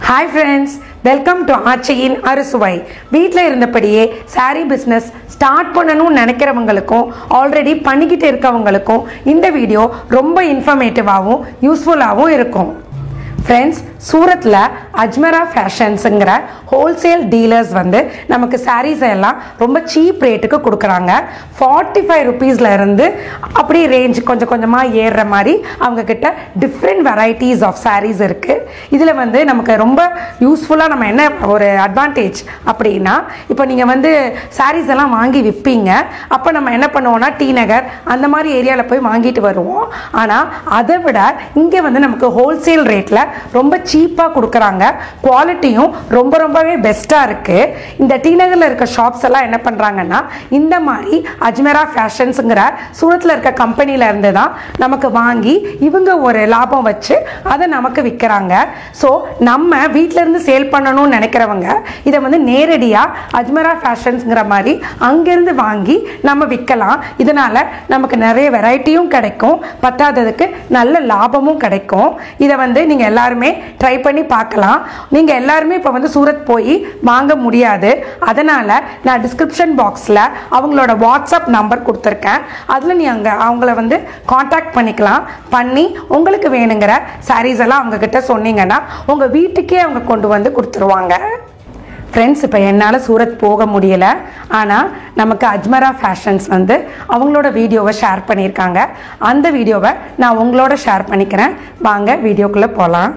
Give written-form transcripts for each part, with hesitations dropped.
Hi friends, welcome to ஆச்சியின் அறுசுவை. வீட்டில் இருந்தபடியே சாரி பிஸ்னஸ் ஸ்டார்ட் பண்ணணும்னு நினைக்கிறவங்களுக்கும் ஆல்ரெடி பண்ணிக்கிட்டு இருக்கவங்களுக்கும் இந்த வீடியோ ரொம்ப இன்ஃபர்மேட்டிவாகவும் யூஸ்ஃபுல்லாகவும் இருக்கும். ஃப்ரெண்ட்ஸ், சூரத்தில் அஜ்மரா ஃபேஷன்ஸுங்கிற ஹோல்சேல் டீலர்ஸ் நமக்கு சாரீஸ் எல்லாம் ரொம்ப சீப் ரேட்டுக்கு கொடுக்குறாங்க. 45 rupeesல இருந்து அப்படி ரேஞ்ச் கொஞ்சம் கொஞ்சமாக ஏறுற மாதிரி அவங்கக்கிட்ட டிஃப்ரெண்ட் வெரைட்டிஸ் ஆஃப் சாரீஸ் இருக்குது. இதில் நமக்கு ரொம்ப யூஸ்ஃபுல்லாக நம்ம என்ன ஒரு அட்வான்டேஜ் அப்படின்னா, இப்போ நீங்கள் சாரீஸ் எல்லாம் வாங்கி விற்பீங்க. அப்போ நம்ம என்ன பண்ணுவோம்னா டி நகர் அந்த மாதிரி ஏரியாவில் போய் வாங்கிட்டு வருவோம். ஆனால் அதை விட இங்கே நமக்கு ஹோல்சேல் ரேட்டில் ரொம்ப சீப்பாக கொடுக்குறாங்க. குவாலிட்டியும் ரொம்பவே பெஸ்ட்டாக இருக்குது. இந்த டி நகரில் இருக்க ஷாப்ஸ் எல்லாம் என்ன பண்ணுறாங்கன்னா, இந்த மாதிரி அஜ்மரா ஃபேஷன்ஸுங்கிற சூரத்தில் இருக்க கம்பெனியில் இருந்து தான் நமக்கு வாங்கி இவங்க ஒரு லாபம் வச்சு அதை நமக்கு விற்கிறாங்க. ஸோ நம்ம வீட்டிலேருந்து சேல் பண்ணணும்னு நினைக்கிறவங்க இதை நேரடியாக அஜ்மரா ஃபேஷன்ஸுங்கிற மாதிரி அங்கேருந்து வாங்கி நம்ம விற்கலாம். இதனால் நமக்கு நிறைய வெரைட்டியும் கிடைக்கும், பத்தாததுக்கு நல்ல லாபமும் கிடைக்கும். இதை நீங்கள் எல்லாருமே ட்ரை பண்ணி பார்க்கலாம். நீங்கள் எல்லாருமே இப்போ சூரத் போய் வாங்க முடியாது. அதனால் நான் டிஸ்கிரிப்ஷன் பாக்ஸில் அவங்களோட வாட்ஸ்அப் நம்பர் கொடுத்துருக்கேன். அதில் நீங்கள் அவங்கள காண்டாக்ட் பண்ணிக்கலாம். பண்ணி உங்களுக்கு வேணுங்கிற சாரீஸ் எல்லாம் அவங்கக்கிட்ட சொன்னீங்கன்னா உங்கள் வீட்டுக்கே அவங்க கொண்டு கொடுத்துருவாங்க. ஃப்ரெண்ட்ஸ், இப்போ என்னால் சூரத் போக முடியலை. ஆனால் நமக்கு அஜ்மரா ஃபேஷன்ஸ் அவங்களோட வீடியோவை ஷேர் பண்ணியிருக்காங்க. அந்த வீடியோவை நான் உங்களோட ஷேர் பண்ணிக்கிறேன். வாங்க வீடியோக்குள்ளே போகலாம்.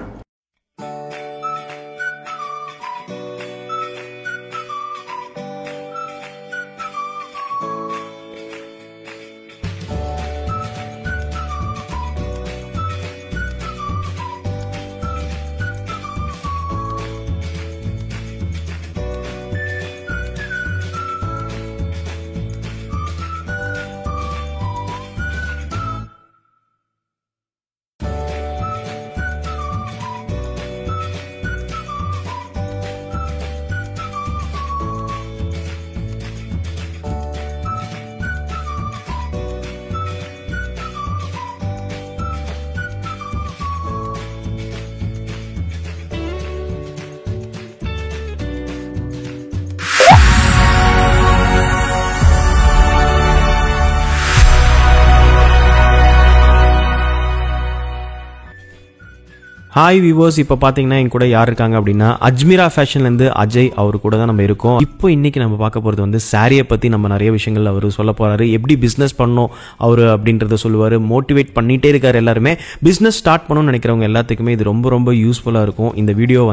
ஹாய் வியூவர்ஸ், இப்போ பார்த்தீங்கன்னா என் கூட யார் இருக்காங்க அப்படின்னா அஜ்மீரா ஃபேஷன்லேருந்து அஜய் அவர் கூட தான் நம்ம இருக்கோம். இப்போ இன்றைக்கி நம்ம பார்க்க போகிறது சாரியை பற்றி நம்ம நிறைய விஷயங்கள் அவர் சொல்ல போகிறாரு. எப்படி பிஸ்னஸ் பண்ணணும் அவர் அப்படின்றத சொல்லுவார். மோட்டிவேட் பண்ணிகிட்டே இருக்கார். எல்லாருமே பிஸ்னஸ் ஸ்டார்ட் பண்ணணும்னு நினைக்கிறவங்க எல்லாத்துக்குமே இது ரொம்ப யூஸ்ஃபுல்லாக இருக்கும். இந்த வீடியோ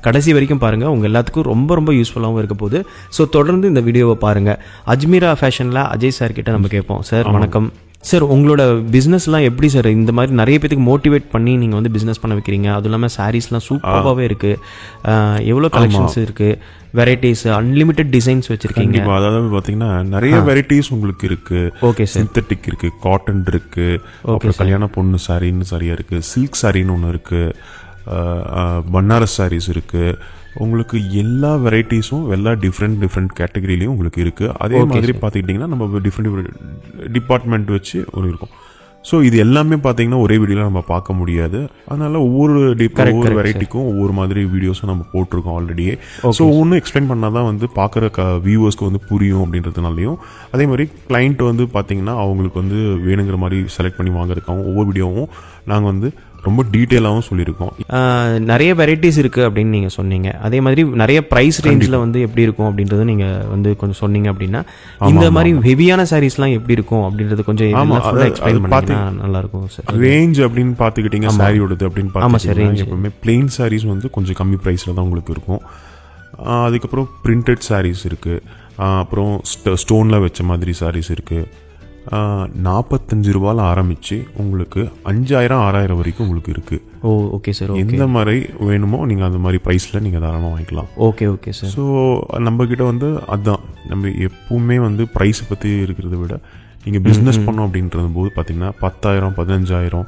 கடைசி வரைக்கும் பாருங்கள். உங்கள் எல்லாத்துக்கும் ரொம்ப யூஸ்ஃபுல்லாகவும் இருக்க போகுது. ஸோ தொடர்ந்து இந்த வீடியோவை பாருங்கள். அஜ்மீரா ஃபேஷனில் அஜய் சார் கிட்ட நம்ம கேட்போம். சார் வணக்கம். சார், உங்களோட பிஸ்னஸ்லாம் எப்படி சார் இந்த மாதிரி நிறைய பேருக்கு மோட்டிவேட் பண்ணி நீங்கள் பிஸ்னஸ் பண்ண வைக்கிறீங்க? அதுவும் இல்லாமல் சாரீஸ்லாம் சூப்பராகவே இருக்குது. எவ்வளோ கலெக்ஷன்ஸ் இருக்குது, வெரைட்டிஸ், அன்லிமிட்டெட் டிசைன்ஸ் வச்சுருக்கீங்க. அதாவது பார்த்தீங்கன்னா நிறைய வெரைட்டிஸ் உங்களுக்கு இருக்குது. Okay sir. சிந்தட்டிக் இருக்குது, காட்டன் இருக்குது, அப்புறம் கல்யாண பொண்ணு சாரின்னு சரியாக இருக்குது, சில்க் சாரின்னு ஒன்று இருக்குது, பனாரஸ் சாரீஸ் இருக்குது. உங்களுக்கு எல்லா வெரைட்டிஸும் எல்லா டிஃப்ரெண்ட் கேட்டகரியிலையும் உங்களுக்கு இருக்குது. அதே மாதிரி பார்த்துக்கிட்டிங்கன்னா நம்ம டிஃப்ரெண்ட் டிபார்ட்மெண்ட் வச்சு ஒரு இருக்கும். ஸோ இது எல்லாமே பார்த்தீங்கன்னா ஒரே வீடியோவில் நம்ம பார்க்க முடியாது. அதனால ஒவ்வொரு வெரைட்டிக்கும் ஒவ்வொரு மாதிரி வீடியோஸும் நம்ம போட்டிருக்கோம் ஆல்ரெடியே. ஸோ ஒன்றும் எக்ஸ்பிளைன் பண்ணால் தான் பார்க்குற வியூவர்ஸ்க்கு புரியும் அப்படின்றதுனாலையும், அதே மாதிரி கிளைண்ட் பார்த்தீங்கன்னா அவங்களுக்கு வேணுங்கிற மாதிரி செலக்ட் பண்ணி வாங்குறதுக்காகவும் ஒவ்வொரு வீடியோவும் நாங்கள் ரொம்ப டீட்டெயிலாகவும் சொல்லியிருக்கோம். நிறைய வெரைட்டிஸ் இருக்குது அப்படின்னு நீங்கள் சொன்னீங்க. அதே மாதிரி நிறைய ப்ரைஸ் ரேஞ்சில் எப்படி இருக்கும் அப்படின்றது நீங்கள் கொஞ்சம் சொன்னீங்க அப்படின்னா, இந்த மாதிரி ஹெவியான சாரீஸ்லாம் எப்படி இருக்கும் அப்படின்றது கொஞ்சம் எக்ஸ்பிளைன் பண்ணிங்கன்னா நல்லாயிருக்கும் சார். ரேஞ்ச் அப்படின்னு பார்த்துக்கிட்டிங்க சாரியோடது அப்படின்னு பார்த்தீங்கன்னா எப்பவுமே பிளெயின் சாரீஸ் கொஞ்சம் கம்மி ப்ரைஸில் தான் உங்களுக்கு இருக்கும். அதுக்கப்புறம் பிரிண்டட் சாரீஸ் இருக்குது, அப்புறம் ஸ்டோனில் வச்ச மாதிரி சாரீஸ் இருக்குது. 45 ரூபாயில் ஆரம்பித்து உங்களுக்கு 5000-6000 வரைக்கும் உங்களுக்கு இருக்குது. ஓ ஓகே சார். எந்த மாதிரி வேணுமோ நீங்கள் அந்த மாதிரி ப்ரைஸில் நீங்கள் தாராளமாக வாங்கிக்கலாம். Okay sir. ஸோ நம்மக்கிட்ட அதுதான் நம்ம எப்பவுமே ப்ரைஸை பற்றி இருக்கிறத விட நீங்கள் பிஸ்னஸ் பண்ணோம் அப்படின்றது போது பார்த்தீங்கன்னா 10,000-15,000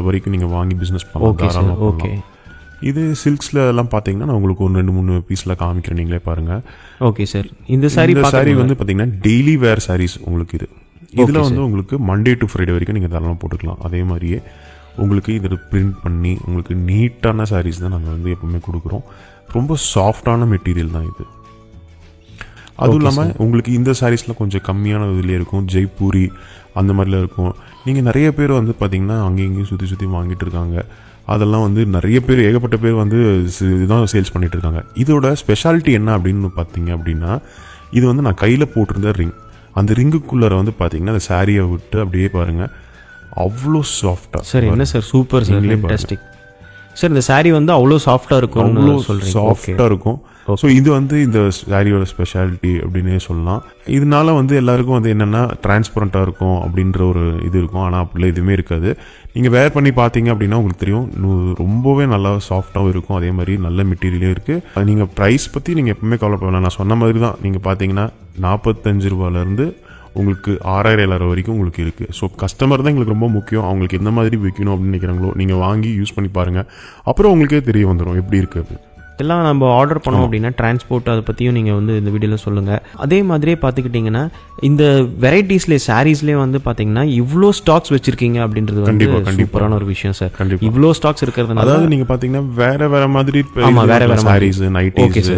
வரைக்கும் நீங்கள் வாங்கி பிஸ்னஸ் பண்ணலாம் தாராளமாக. ஓகே. இது சில்க்ஸில் எல்லாம் பார்த்தீங்கன்னா நான் உங்களுக்கு ஒரு 2-3 பீஸில் காமிக்கிறேன், நீங்களே பாருங்கள். Okay sir. இந்த சாரி பார்த்தீங்கன்னா டெய்லி வேர் சாரீஸ் உங்களுக்கு. இதில் உங்களுக்கு மண்டே டு ஃப்ரைடே வரைக்கும் நீங்கள் தாராளமாக போட்டுக்கலாம். அதே மாதிரியே உங்களுக்கு இதில் பிரிண்ட் பண்ணி உங்களுக்கு நீட்டான சாரீஸ் தான் நாங்கள் வந்து எப்பவுமே கொடுக்குறோம். ரொம்ப சாஃப்டான மெட்டீரியல் தான் இது. அதுவும் இல்லாமல் உங்களுக்கு இந்த சாரீஸ்லாம் கொஞ்சம் கம்மியான இதுலேயே இருக்கும், ஜெய்ப்பூரி அந்த மாதிரிலாம் இருக்கும். நீங்கள் நிறைய பேர் வந்து பார்த்தீங்கன்னா அங்கேயும் இங்கேயும் சுற்றி வாங்கிட்டு இருக்காங்க. அதெல்லாம் வந்து நிறைய பேர், ஏகப்பட்ட பேர் வந்து இதுதான் சேல்ஸ் பண்ணிட்டு இருக்காங்க. இதோட ஸ்பெஷாலிட்டி என்ன அப்படின்னு பார்த்தீங்க அப்படின்னா, இது வந்து நான் கையில் போட்டிருந்த ரிங். அந்த ரிங்குக்குள்ளார வந்து பார்த்தீங்கன்னா அந்த சாரியை விட்டு அப்படியே பாருங்கள், அவ்வளோ சாஃப்டாக. சார் என்ன sir, super sir, fantastic sir. இந்த சாரீ வந்து அவ்வளோ சாஃப்டாக இருக்கும், அவ்வளோ சாஃப்டாக இருக்கும். ஸோ இது வந்து இந்த சாரியோட ஸ்பெஷாலிட்டி அப்படின்னே சொல்லலாம். இதனால வந்து எல்லாருக்கும் வந்து என்னென்னா டிரான்ஸ்பரண்ட்டாக இருக்கும் அப்படின்ற ஒரு இது இருக்கும். ஆனால் அப்படிலாம் எதுவுமே இருக்காது. நீங்கள் வேர் பண்ணி பார்த்தீங்க அப்படின்னா உங்களுக்கு தெரியும், ரொம்பவே நல்லா சாஃப்டாகவும் இருக்கும். அதே மாதிரி நல்ல மெட்டீரியலே இருக்குது. நீங்கள் ப்ரைஸ் பற்றி நீங்கள் எப்பவுமே கவலைப்படலாம். நான் சொன்ன மாதிரி தான், நீங்கள் பார்த்தீங்கன்னா 45 ரூபாயிலேருந்து உங்களுக்கு 6000-7000 வரைக்கும் உங்களுக்கு இருக்குது. ஸோ கஸ்டமர் தான் எங்களுக்கு ரொம்ப முக்கியம். அவங்களுக்கு எந்த மாதிரி விற்கணும் அப்படின்னு நினைக்கிறாங்களோ நீங்கள் வாங்கி யூஸ் பண்ணி பாருங்கள். அப்புறம் உங்களுக்கே தெரிய வந்துடும் எப்படி இருக்குது. இதெல்லாம் நம்ம ஆர்டர் பண்ணோம் அப்படின்னா டிரான்ஸ்போர்ட் அதை பற்றியும் நீங்கள் வந்து இந்த வீடியோவில் சொல்லுங்கள். அதே மாதிரியே பார்த்துக்கிட்டிங்கன்னா இந்த வெரைட்டிஸ்லேயே சாரீஸ்லேயே வந்து பார்த்தீங்கன்னா இவ்வளோ ஸ்டாக்ஸ் வச்சுருக்கீங்க அப்படின்றது வந்து சூப்பரான ஒரு விஷயம் சார். கண்டிப்பாக இவ்வளோ ஸ்டாக்ஸ் இருக்கிறதுனால, அதாவது நீங்கள் பார்த்தீங்கன்னா வேற மாதிரி வேற சாரீஸ், நைட்டிஸ்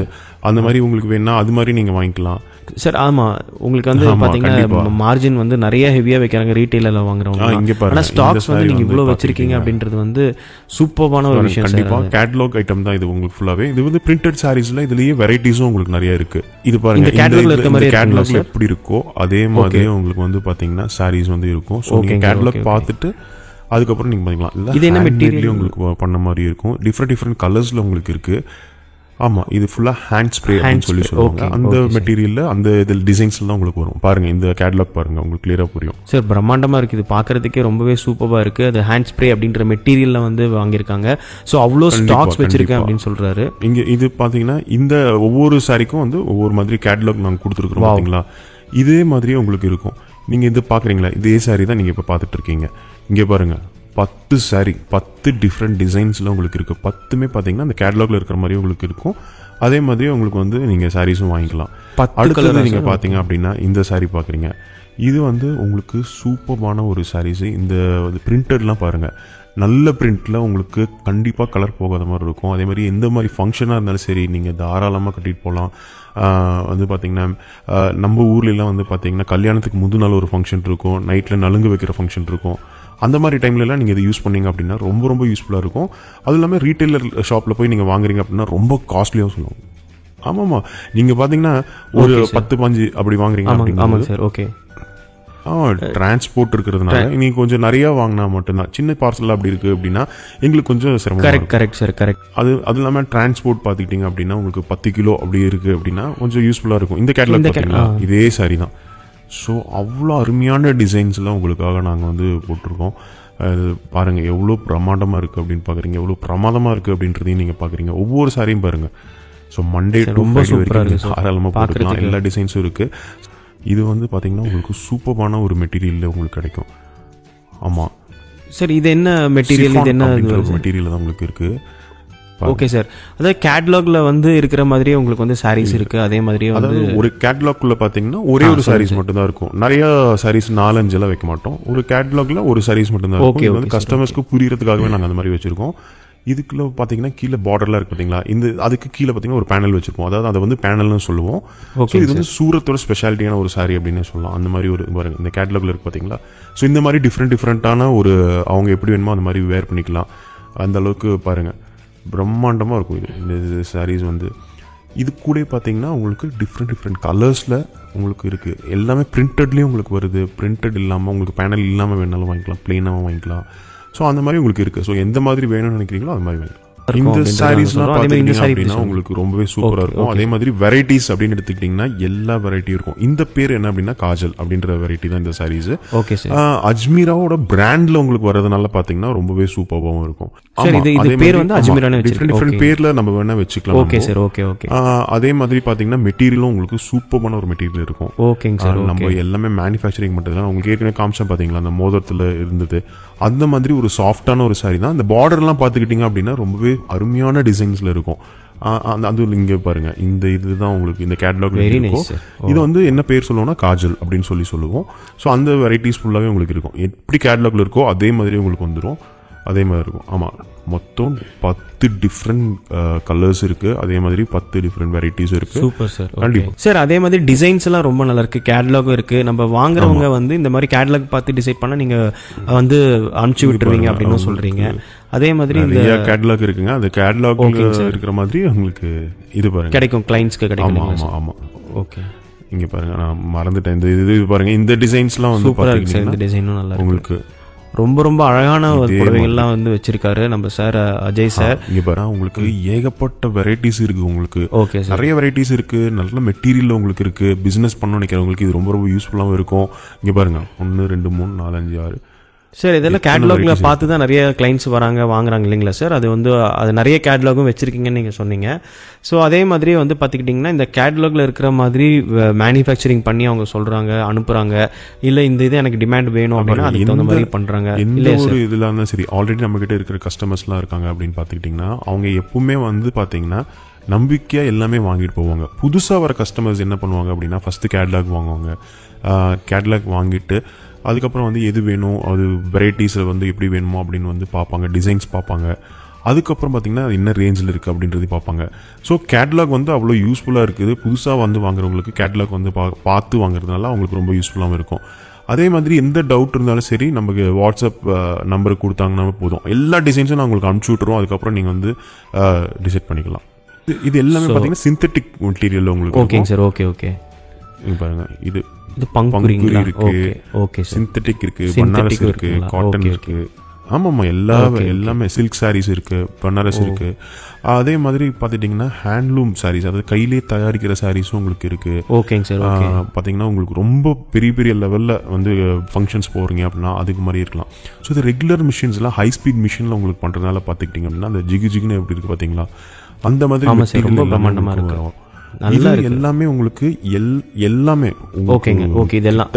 அந்த மாதிரி உங்களுக்கு வேணா அது மாதிரி நீங்கள் வாங்கிக்கலாம் சார். ஆமாம், உங்களுக்கு வந்து பார்த்தீங்கன்னா மார்ஜின் வந்து நிறைய ஹெவியாக வைக்கிறாங்க ரீட்டைலரில் வாங்குறவங்க. ஆனால் ஸ்டாக்ஸ் வந்து நீங்கள் இவ்வளோ வச்சிருக்கீங்க அப்படின்றது வந்து சூப்பரான ஒரு விஷயம். கண்டிப்பாக கேட்லாக் ஐட்டம் தான் இது உங்களுக்கு ஃபுல்லாகவே. இது வந்து பிரிண்டட் சாரீஸ்ல இதுலயே வெரைட்டிஸும் உங்களுக்கு நிறைய இருக்கு. இது பாருங்க, இந்த கேட்லாக்ல இருக்க மாதிரி கேட்லாக்ல எப்படி இருக்கோ அதே மாதிரி உங்களுக்கு வந்து பாத்தீங்கன்னா சாரீஸ் வந்து இருக்கும். ஸோ நீங்க கேட்லாக் பார்த்துட்டு அதுக்கப்புறம் நீங்க பண்ணிக்கலாம். இது என்ன மெட்டீரியல் உங்களுக்கு பண்ண மாதிரி இருக்கும். டிஃப்ரெண்ட் கலர்ஸ்ல உங்களுக்கு இருக்கு. ஆமா, இது ஃபுல்லா ஹேண்ட் ஸ்ப்ரே அப்படின்னு சொல்லி சொல்லுவாங்க. அந்த மெட்டீரியல்ல அந்த இதில் டிசைன்ஸ்ல தான் உங்களுக்கு வரும். பாருங்க, இந்த கேட்லாக் பாருங்க, உங்களுக்கு கிளியரா புரியும் சார். பிரம்மாண்டமா இருக்கு, இது பாக்குறதுக்கே ரொம்பவே சூப்பரா இருக்கு. அது ஹேண்ட் ஸ்ப்ரே அப்படின்ற மெட்டீரியல்ல வந்து வாங்கியிருக்காங்க. ஸோ அவ்வளோ ஸ்டாக்ஸ் வச்சிருக்கேன் அப்படின்னு சொல்றாரு. இங்க இது பாத்தீங்கன்னா இந்த ஒவ்வொரு சாரிக்கும் வந்து ஒவ்வொரு மாதிரி கேட்லாக் நாங்கள் கொடுத்துருக்கோம் பாத்தீங்களா. இதே மாதிரியே உங்களுக்கு இருக்கும். நீங்க இது பாக்குறீங்களா, இதே சாரி தான் நீங்க இப்ப பாத்துட்டு இருக்கீங்க. இங்க பாருங்க, 10 சாரி 10 டிஃப்ரெண்ட் டிசைன்ஸில் உங்களுக்கு இருக்குது. 10மே பார்த்தீங்கன்னா அந்த கேட்லாகில் இருக்கிற மாதிரி உங்களுக்கு இருக்கும். அதே மாதிரி உங்களுக்கு வந்து நீங்கள் சாரீஸும் வாங்கிக்கலாம். அடுத்தது நீங்கள் பார்த்தீங்க அப்படின்னா இந்த சாரீ பார்க்குறீங்க. இது வந்து உங்களுக்கு சூப்பரான ஒரு சாரீஸு. இந்த பிரிண்டட்லாம் பாருங்கள், நல்ல பிரிண்டில் உங்களுக்கு கண்டிப்பாக கலர் போகாத மாதிரி இருக்கும். அதே மாதிரி எந்த மாதிரி ஃபங்க்ஷனாக இருந்தாலும் சரி நீங்கள் தாராளமாக கட்டிட்டு போகலாம். வந்து பார்த்திங்கன்னா நம்ம ஊர்லெலாம் வந்து பார்த்திங்கன்னா கல்யாணத்துக்கு முந்தின நாள் ஒரு ஃபங்க்ஷன் இருக்கும், நைட்டில் நலுங்கு வைக்கிற ஃபங்க்ஷன் இருக்கும். அந்த மாதிரி டைம்லலாம் நீங்கள் இதை யூஸ் பண்ணீங்க அப்படின்னா ரொம்ப யூஸ்ஃபுல்லாக இருக்கும். அதுவும் இல்லாமல் ரீட்டைலர் ஷாப்பில் போய் நீங்கள் வாங்குறீங்க அப்படின்னா ரொம்ப காஸ்ட்லியாக சொல்லுவாங்க. ஆமாம்மா, நீங்கள் பார்த்தீங்கன்னா ஒரு 10-15 அப்படி வாங்குறீங்க அப்படின்னா சார், ஓகே, டிரான்ஸ்போர்ட் இருக்கிறதுனால நீங்கள் கொஞ்சம் நிறையா வாங்கினா மட்டும்தான். சின்ன பார்சல் அப்படி இருக்குது அப்படின்னா எங்களுக்கு கொஞ்சம் சிரமம். Correct sir, correct. அது இல்லாமல் டிரான்ஸ்போர்ட் பார்த்துக்கிட்டிங்க அப்படின்னா உங்களுக்கு 10 கிலோ அப்படி இருக்குது அப்படின்னா கொஞ்சம் யூஸ்ஃபுல்லாக இருக்கும். இந்த கேட்லாக் பார்த்தீங்கன்னா இதே சாரி தான். ஸோ அவ்வளோ அருமையான டிசைன்ஸ்லாம் உங்களுக்காக நாங்கள் வந்து போட்டிருக்கோம். அது பாருங்கள் எவ்வளோ பிரமாண்டமாக இருக்குது அப்படின்னு பார்க்குறீங்க, எவ்வளோ பிரமாதமாக இருக்குது அப்படின்றதையும் நீங்கள் பார்க்குறீங்க. ஒவ்வொரு சாரியும் பாருங்கள். ஸோ மண்டே டு ஃப்ரைடே வரைக்கும் தாராளமாக போட்டுக்கலாம். எல்லா டிசைன்ஸும் இருக்குது. இது வந்து பார்த்தீங்கன்னா உங்களுக்கு சூப்பரான ஒரு மெட்டீரியலில் உங்களுக்கு கிடைக்கும். ஆமாம் சார், இது என்ன மெட்டீரியல்? இது என்ன மெட்டீரியல் தான் உங்களுக்கு இருக்குது. ஓகே சார், அதாவது கேட்லாக்ல வந்து இருக்கிற மாதிரியே உங்களுக்கு வந்து சாரீஸ் இருக்கு. அதே மாதிரியே வந்து ஒரு கேட்லாக்குள்ள பாத்தீங்கன்னா ஒரே ஒரு சாரீஸ் மட்டும் தான் இருக்கும். நிறைய சாரீஸ் 4-5 எல்லாம் வைக்க மாட்டோம். ஒரு கேட்லாக்ல ஒரு சாரீஸ் மட்டும் தான் இருக்கும். இது வந்து கஸ்டமர்ஸ்க்கு புரியறதுக்காகவே நாங்கள் அந்த மாதிரி வச்சிருக்கோம். இதுக்குள்ள பாத்தீங்கன்னா கீழே பார்டர்லாம் இருக்கு பாத்தீங்களா, இந்த அதுக்கு கீழே பாத்தீங்கன்னா ஒரு பேனல் வச்சிருப்போம். அதாவது அதை வந்து பேனல்னு சொல்லுவோம். இது வந்து சூரத்தோட ஸ்பெஷாலிட்டியான ஒரு சாரி அப்படின்னு சொல்லலாம். அந்த மாதிரி ஒரு பாருங்க, இந்த கேட்லாக்ல இருக்கு பாத்தீங்களா. ஸோ இந்த மாதிரி டிஃப்ரெண்டான ஒரு அவங்க எப்படி வேணுமோ அந்த மாதிரி வேர் பண்ணிக்கலாம். அந்த அளவுக்கு பாருங்க பிரம்மாண்டமாக இருக்கும். இந்த சாரீஸ் வந்து இது கூட பார்த்தீங்கன்னா உங்களுக்கு டிஃப்ரெண்ட் கலர்ஸில் உங்களுக்கு இருக்குது. எல்லாமே பிரிண்டட்லேயும் உங்களுக்கு வருது. பிரிண்டட் இல்லாமல் உங்களுக்கு பேனல் இல்லாமல் வேணாலும் வாங்கிக்கலாம், பிளெயினாகவும் வாங்கிக்கலாம். ஸோ அந்த மாதிரி உங்களுக்கு இருக்குது. ஸோ எந்த மாதிரி வேணும்னு நினைக்கிறீங்களோ அது மாதிரி வாங்கிக்கலாம். இந்த சாரீஸ்லாம் பார்த்தீங்கன்னா அப்படின்னா உங்களுக்கு ரொம்பவே சூப்பராக இருக்கும். அதே மாதிரி வெரைட்டிஸ் அப்படின்னு எடுத்துக்கிட்டிங்கன்னா எல்லா வெரைட்டியும் இருக்கும். இந்த பேர் என்ன அப்படின்னா காஜல் அப்படின்ற வெரைட்டி தான் இந்த சாரீஸ். ஓகே சார், அஜ்மீராவோட பிராண்ட்ல உங்களுக்கு வரதுனால பார்த்தீங்கன்னா ரொம்பவே சூப்பராகவும் இருக்கும். டிஃப்ரெண்ட் பேர்ல நம்ம வேணா வச்சுக்கலாம். Okay sir, okay okay. அதே மாதிரி பார்த்தீங்கன்னா மெட்டீரியலும் உங்களுக்கு சூப்பரான ஒரு மெட்டீரியல் இருக்கும். ஓகேங்க சார், நம்ம எல்லாமே மேனுஃபேக்சரிங் பண்ணுறதுல உங்களுக்கு ஏற்கனவே காமிச்சா பார்த்தீங்களா அந்த மோதிரத்தில் இருந்தது. அந்த மாதிரி ஒரு சாஃப்டான ஒரு சாரி தான். அந்த பார்டர்லாம் பார்த்துக்கிட்டிங்க அப்படின்னா ரொம்பவே அருமையான டிசைன்ஸ்ல இருக்கும். அது இங்க பாருங்க, இந்த இதுதான் உங்களுக்கு இந்த கேட்லாக்ல இருக்கும். இது வந்து என்ன பேர் சொல்லுவோம்னா காஜல் அப்படின்னு சொல்லுவோம். ஸோ அந்த வெரைட்டிஸ் ஃபுல்லாவே உங்களுக்கு இருக்கும். எப்படி கேட்லாக்ல இருக்கோ அதே மாதிரி உங்களுக்கு வந்துடும். அதே மாதிரி இருக்கும். ஆமாம், மொத்தம் 10 டிஃப்ரெண்ட் கலர்ஸ் இருக்குது. அதே மாதிரி 10 டிஃப்ரெண்ட் வெரைட்டிஸ் இருக்குது. Super sir. கண்டிப்பாக சார். அதே மாதிரி டிசைன்ஸ் எல்லாம் ரொம்ப நல்லா இருக்குது, கேட்லாகும் இருக்குது. நம்ம வாங்குறவங்க வந்து இந்த மாதிரி கேட்லாக் பார்த்து டிசைட் பண்ணால் நீங்கள் வந்து அனுப்பிச்சி விட்டுருவீங்க அப்படின்னு சொல்கிறீங்க. அதே மாதிரி இந்த கேட்லாக் இருக்குங்க. அந்த கேட்லாக் இருக்கிற மாதிரி உங்களுக்கு இது பாருங்க கிடைக்கும், கிளைண்ட்ஸ்க்கு கிடைக்கும். ஆமாம் ஆமாம். ஓகே, இங்கே பாருங்க, நான் மறந்துட்டேன். இந்த இது பாருங்க, இந்த டிசைன்ஸ்லாம் வந்து சூப்பராக இருக்குது சார். இந்த டிசைனும் நல்லா உங்களுக்கு ரொம்ப ரொம்ப அழகான புடவைகள்லாம் வந்து வச்சிருக்காரு நம்ம சார் அஜய் சார். இங்கே பாருங்க, உங்களுக்கு ஏகப்பட்ட வெரைட்டிஸ் இருக்குது. உங்களுக்கு ஓகே சார், நிறைய வெரைட்டிஸ் இருக்குது. நல்ல மெட்டீரியல் உங்களுக்கு இருக்குது. பிஸ்னஸ் பண்ண நினைக்கிறவங்களுக்கு இது ரொம்ப ரொம்ப யூஸ்ஃபுல்லாகவும் இருக்கும். இங்கே பாருங்க, 1 2 3 4 5 6 சார். இதெல்லாம் கேட்லாக்ல பார்த்து தான் நிறைய கிளைண்ட்ஸ் வராங்க, வாங்குறாங்க இல்லைங்களா சார்? அது வந்து அது நிறைய கேட்லாகும் வச்சிருக்கீங்கன்னு நீங்கள் சொன்னீங்க. ஸோ அதே மாதிரி வந்து பார்த்துக்கிட்டிங்கன்னா இந்த கேட்லாக்ல இருக்கிற மாதிரி மேனுஃபேக்சரிங் பண்ணி அவங்க சொல்கிறாங்க, அனுப்புகிறாங்க. இல்லை இந்த இது எனக்கு டிமாண்ட் வேணும் அப்படின்னா அதுக்கு தகுந்த மாதிரி பண்ணுறாங்க. எந்த ஒரு இதில் இருந்தாலும் சரி, ஆல்ரெடி நம்மக்கிட்ட இருக்கிற கஸ்டமர்ஸ்லாம் இருக்காங்க அப்படின்னு பார்த்துக்கிட்டிங்கன்னா அவங்க எப்பவுமே வந்து பார்த்தீங்கன்னா நம்பிக்கையாக எல்லாமே வாங்கிட்டு போவாங்க. புதுசாக வர கஸ்டமர்ஸ் என்ன பண்ணுவாங்க அப்படின்னா ஃபஸ்ட்டு கேட்லாக் வாங்குவாங்க. கேட்லாக் வாங்கிட்டு அதுக்கப்புறம் வந்து எது வேணும், அது வெரைட்டிஸில் வந்து எப்படி வேணுமோ அப்படின்னு வந்து பார்ப்பாங்க, டிசைன்ஸ் பார்ப்பாங்க. அதுக்கப்புறம் பார்த்திங்கன்னா என்ன ரேஞ்சில் இருக்குது அப்படின்றது பார்ப்பாங்க. ஸோ கேட்லாக் வந்து அவ்வளோ யூஸ்ஃபுல்லாக இருக்குது. புதுசாக வந்து வாங்குறவங்களுக்கு கேட்லாக் வந்து பார்த்து வாங்குறதுனால அவங்களுக்கு ரொம்ப யூஸ்ஃபுல்லாகவும் இருக்கும். அதே மாதிரி எந்த டவுட் இருந்தாலும் சரி, நமக்கு வாட்ஸ்அப் நம்பருக்கு கொடுத்தாங்கன்னா போதும், எல்லா டிசைன்ஸும் நான் உங்களுக்கு அனுப்பிச்சி விட்ருவோம். அதுக்கப்புறம் நீங்கள் வந்து டிசைட் பண்ணிக்கலாம். இது எல்லாமே பார்த்தீங்கன்னா சிந்தட்டிக் மெட்டீரியல் உங்களுக்கு. ஓகேங்க சார். Okay okay. இங்கே பாருங்கள், இது பங்குரி இருக்கு, ஓகே, சிந்தட்டிக் இருக்கு, பனாரஸ் இருக்கு, காட்டன் இருக்கு. ஆமாம்மா, எல்லாமே சில்க் சாரீஸ் இருக்கு, பனாரஸ் இருக்கு. அதே மாதிரி பார்த்துட்டிங்கன்னா ஹேண்ட்லூம் சாரீஸ், அதாவது கையிலே தயாரிக்கிற சாரீஸும் உங்களுக்கு இருக்கு. ஓகேங்க சார். பார்த்தீங்கன்னா உங்களுக்கு ரொம்ப பெரிய பெரிய லெவலில் வந்து ஃபங்க்ஷன்ஸ் போகிறீங்க அப்படின்னா அதுக்கு மாதிரி இருக்கலாம். ஸோ இது ரெகுலர் மிஷின்ஸ்லாம் ஹை ஸ்பீட் மிஷினில் உங்களுக்கு பண்ணுறதுனால பார்த்துக்கிட்டிங்க அப்படின்னா அந்த ஜிகுன்னு எப்படி இருக்குது பார்த்தீங்களா, அந்த மாதிரி ரொம்ப பிரம்மாண்டமாக இருக்கும். எல்லாமே உங்களுக்கு எல்லாமே ஓகேங்க. ஓகே, இதெல்லாம்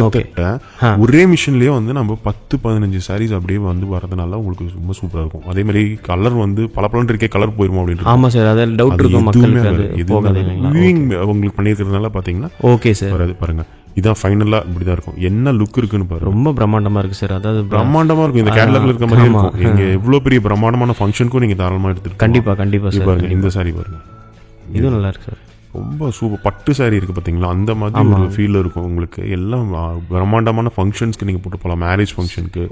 ஒரே மிஷின்லயே வந்து நம்ம 10-15 சாரீஸ் அப்படியே வந்து வரதுனால உங்களுக்கு ரொம்ப சூப்பரா இருக்கும். அதே மாதிரி கலர் வந்து பல இருக்கே கலர் போயிருமா அப்படின்னு. ஆமா சார், அதில் டவுட் இருக்கும் மக்களுக்கு. உங்களுக்கு பண்ணியிருக்கிறதுனால பாத்தீங்கன்னா ஓகே சார். வராது பாருங்க, இதான் ஃபைனலா இப்படிதான் இருக்கும். என்ன லுக் இருக்குன்னு பாருங்க, ரொம்ப பிரம்மாண்டமா இருக்கு சார். அதாவது பிரம்மாண்டமா இருக்கும். இந்த கேட்லாக்ல இருக்க மாதிரி இருக்கும். நீங்க எவ்வளவு பெரிய பிரம்மாண்டமான ஃபங்க்ஷனுக்கும் நீங்க தாராளமா எடுத்துட்டு கண்டிப்பா சார். பாருங்க, இந்த சாரி பாருங்க, இது நல்லா இருக்கு சார். ரொம்ப சூப்பர் பட்டு சாரி இருக்குது பார்த்தீங்களா, அந்த மாதிரி ஒரு ஃபீல் இருக்கும் உங்களுக்கு. எல்லாம் பிரம்மாண்டமான ஃபங்க்ஷன்ஸ்க்கு நீங்கள் போட்டு போகலாம், மேரேஜ் ஃபங்க்ஷனுக்கு.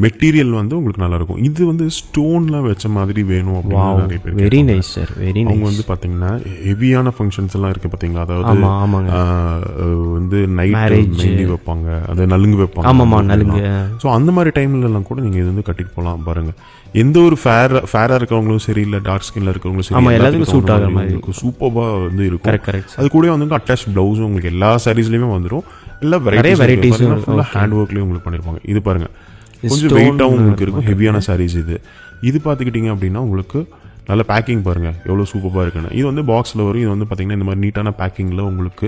மெட்டீரியல் வந்து உங்களுக்கு நல்லா இருக்கும். இது வந்து ஸ்டோன்லாம் வச்ச மாதிரி வேணும் அப்படின்னு நிறைய பேர். Very nice sir, very nice. அவங்க வந்து பார்த்தீங்கன்னா ஹெவியான ஃபங்க்ஷன்ஸ் எல்லாம் இருக்குது பார்த்தீங்களா, அதாவது வந்து நைட் மெஹந்தி வைப்பாங்க, அது நலுங்கு வைப்பாங்க. ஆமாம்மா, நலுங்கு. ஸோ அந்த மாதிரி டைம்லலாம் கூட நீங்கள் இது வந்து கட்டிட்டு போகலாம். பாருங்க, எந்த ஒரு ஃபேரா இருக்கிறவங்களும் சரி, இல்லை டார்க் ஸ்கின்ல இருக்கிறவங்களும் சரி, எல்லாத்துக்கும் சூட் ஆகிற மாதிரி சூப்பராக வந்து இருக்கும். கரெக்ட். அது கூட வந்து அட்டாச் பிளவுஸும் உங்களுக்கு எல்லா சாரீஸ்லையுமே வந்துடும். எல்லா வெரைட்டிஸ் ஹேண்ட் ஒர்க்லேயும் உங்களுக்கு பண்ணியிருப்பாங்க. இது பாருங்க, கொஞ்சம் வெயிட்டாகவும் உங்களுக்கு இருக்கும், ஹெவியான சாரீஸ். இது பார்த்துக்கிட்டிங்க அப்படின்னா உங்களுக்கு நல்ல பேக்கிங் பாருங்கள் எவ்வளோ சூப்பராக இருக்குன்னு. இது வந்து பாக்ஸில் வரும். இது வந்து பார்த்திங்கன்னா இந்த மாதிரி நீட்டான பேக்கிங்கில் உங்களுக்கு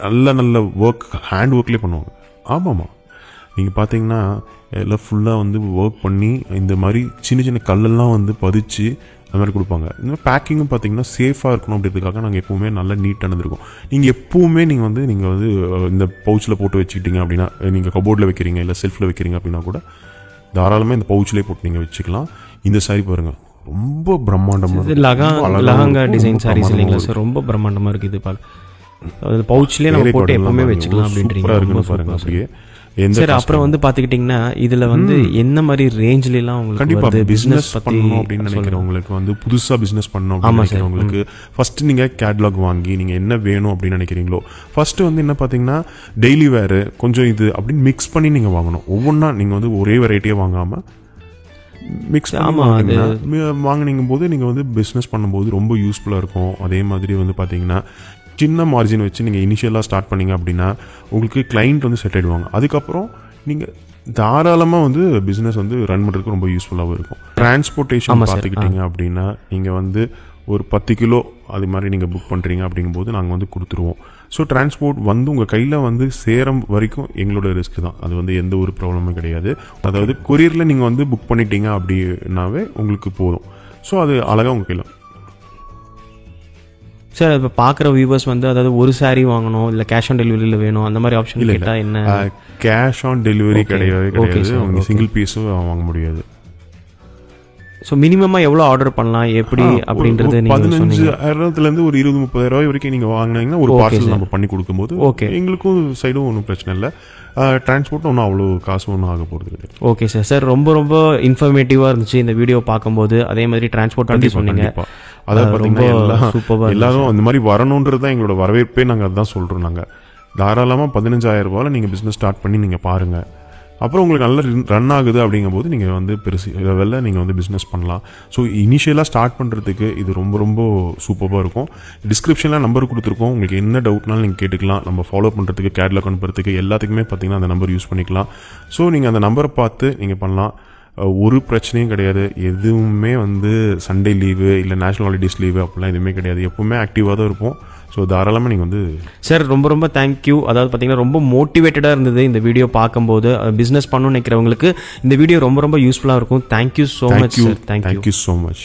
நல்ல ஒர்க் ஹேண்ட் ஒர்க்லேயே பண்ணுவாங்க. ஆமாம்மா, நீங்கள் பார்த்தீங்கன்னா எல்லாம் ஃபுல்லாக வந்து ஒர்க் பண்ணி இந்த மாதிரி சின்ன கல்லெல்லாம் வந்து பதிச்சு அது மாதிரி கொடுப்பாங்க. இந்த மாதிரி பேக்கிங்கும் பார்த்தீங்கன்னா சேஃபாக இருக்கணும் அப்படின்றதுக்காக நாங்கள் எப்போவுமே நல்லா நீட்டானது இருக்கும். நீங்கள் எப்போவுமே நீங்கள் வந்து இந்த பவுச்சில் போட்டு வச்சுக்கிட்டீங்க அப்படின்னா, நீங்கள் கபோர்டில் வைக்கிறீங்க இல்லை செல்ஃபில் வைக்கிறீங்க அப்படின்னா கூட தாராளமாக இந்த பவுச்சிலே போட்டு நீங்கள் வச்சுக்கலாம். இந்த சாரி பாருங்கள், ரொம்ப பிரம்மாண்டமாக லஹங்கா டிசைன் சாரீஸ் இல்லைங்களா சார், ரொம்ப பிரம்மாண்டமாக இருக்குது. இது பவுச்லேயே நம்ம போட்டு எப்பவுமே வச்சுக்கலாம் அப்படின்றீங்க பாருங்க. அப்படியே சார் அப்புறம் வந்து பாத்துக்கிட்டீங்கன்னா இதுல வந்து என்ன மாதிரி ரேஞ்ச்ல எல்லாம் உங்களுக்கு கண்டிப்பா பிசினஸ் பண்ணணும் அப்படின்னு நினைக்கிறவங்களுக்கு வந்து புதுசா பிசினஸ் பண்ணணும் அப்படின்னு நினைக்கிறவங்களுக்கு ஃபர்ஸ்ட் நீங்க கேட்லாக் வாங்கி நீங்க என்ன வேணும் அப்படின்னு நினைக்கிறீங்களோ ஃபர்ஸ்ட் வந்து என்ன பாத்தீங்கன்னா டெய்லி வேர் கொஞ்சம் இது அப்படின்னு மிக்ஸ் பண்ணி நீங்க வாங்கணும். ஒவ்வொன்றா நீங்க வந்து ஒரே வெரைட்டியா வாங்காம மிக்ஸ் வாங்கினீங்க போது நீங்கள் வந்து பிஸ்னஸ் பண்ணும்போது ரொம்ப யூஸ்ஃபுல்லாக இருக்கும். அதே மாதிரி வந்து பார்த்தீங்கன்னா சின்ன மார்ஜின் வச்சு நீங்கள் இனிஷியலாக ஸ்டார்ட் பண்ணிங்க அப்படின்னா உங்களுக்கு கிளைண்ட் வந்து செட் ஆகிடுவாங்க. அதுக்கப்புறம் நீங்கள் தாராளமாக வந்து பிஸ்னஸ் வந்து ரன் பண்ணுறதுக்கு ரொம்ப யூஸ்ஃபுல்லாகவும் இருக்கும். டிரான்ஸ்போர்ட்டேஷன் பார்த்துக்கிட்டிங்க அப்படின்னா நீங்கள் வந்து ஒரு 10 கிலோ அது மாதிரி நீங்கள் புக் பண்ணுறீங்க அப்படிங்கும்போது நாங்கள் வந்து கொடுத்துருவோம். ஸோ டிரான்ஸ்போர்ட் வந்து உங்கள் கையில் வந்து சேரம் வரைக்கும் எங்களோட ரிஸ்க் தான், அது வந்து எந்த ஒரு ப்ராப்ளமும் கிடையாது. அதாவது கொரியரில் நீங்கள் வந்து புக் பண்ணிட்டீங்க அப்படின்னாவே உங்களுக்கு போதும். ஸோ அது அழகாக உங்கள் கையில் சார் இப்போ பார்க்குற வியூவர்ஸ் வந்து அதாவது ஒரு saree வாங்கணும் இல்லை கேஷ் ஆன் டெலிவரியில் வேணும் அந்த மாதிரி ஆப்ஷன் கேட்டால் என்ன? கேஷ் ஆன் டெலிவரி கிடையாது, அவங்க சிங்கிள் பீஸும் வாங்க முடியாது. ஸோ மினிமமாக எவ்வளோ ஆர்டர் பண்ணலாம் எப்படி அப்படின்றது நீங்கள் 15,000 ஒரு 20-30,000 வரைக்கும் நீங்கள் வாங்கினீங்கன்னா ஒரு பார்சல் நம்ம பண்ணி கொடுக்கும்போது எங்களுக்கும் சைடும் ஒன்றும் பிரச்சனை இல்லை. டிரான்ஸ்போர்ட்டும் ஒன்றும் அவ்வளோ காசு ஒன்றும் ஆக போகிறது கிடையாது. Okay sir. சார் ரொம்ப இன்ஃபர்மேட்டிவாக இருந்துச்சு இந்த வீடியோ பார்க்கும்போது. அதே மாதிரி டிரான்ஸ்போர்ட் பண்ணி சொன்னீங்க. அதாவது பார்த்தீங்கன்னா எல்லாரும் அந்த மாதிரி வரணுன்றது தான் எங்களோட வரவேற்பே. நாங்கள் அதுதான் சொல்கிறோம். நாங்கள் தாராளமாக 15,000 நீங்கள் பிஸ்னஸ் ஸ்டார்ட் பண்ணி நீங்கள் பாருங்கள். அப்புறம் உங்களுக்கு நல்லா ரன் ஆகுது அப்படிங்கும்போது நீங்கள் வந்து பெருசு லெவலில் நீங்கள் வந்து பிஸ்னஸ் பண்ணலாம். ஸோ இனிஷியலாக ஸ்டார்ட் பண்ணுறதுக்கு இது ரொம்ப சூப்பராக இருக்கும். டிஸ்கிரிப்ஷனில் நம்பர் கொடுத்துருக்கோம். உங்களுக்கு என்ன டவுட்னாலும் நீங்கள் கேட்டுக்கலாம். நம்ம ஃபாலோ பண்ணுறதுக்கு, கேட்லாக் அனுப்புறதுக்கு எல்லாத்துக்குமே பார்த்தீங்கன்னா அந்த நம்பர் யூஸ் பண்ணிக்கலாம். ஸோ நீங்கள் அந்த நம்பரை பார்த்து நீங்கள் பண்ணலாம். ஒரு பிரச்சனையும் கிடையாது. எதுவுமே வந்து சண்டே லீவு இல்லை நேஷனல் ஹாலிடேஸ் லீவு அப்படிலாம் எதுவுமே கிடையாது. எப்பவுமே ஆக்டிவாக தான் இருப்போம். ஸோ தாராளமாக நீங்கள் வந்து சார் ரொம்ப தேங்க்யூ. அதாவது பார்த்தீங்கன்னா ரொம்ப மோட்டிவேட்டடாக இருந்தது இந்த வீடியோ பார்க்கும்போது. பிஸ்னஸ் பண்ணணும்னு நினைக்கிறவங்களுக்கு இந்த வீடியோ ரொம்ப யூஸ்ஃபுல்லாக இருக்கும். Thank you so much sir. Thank you so much.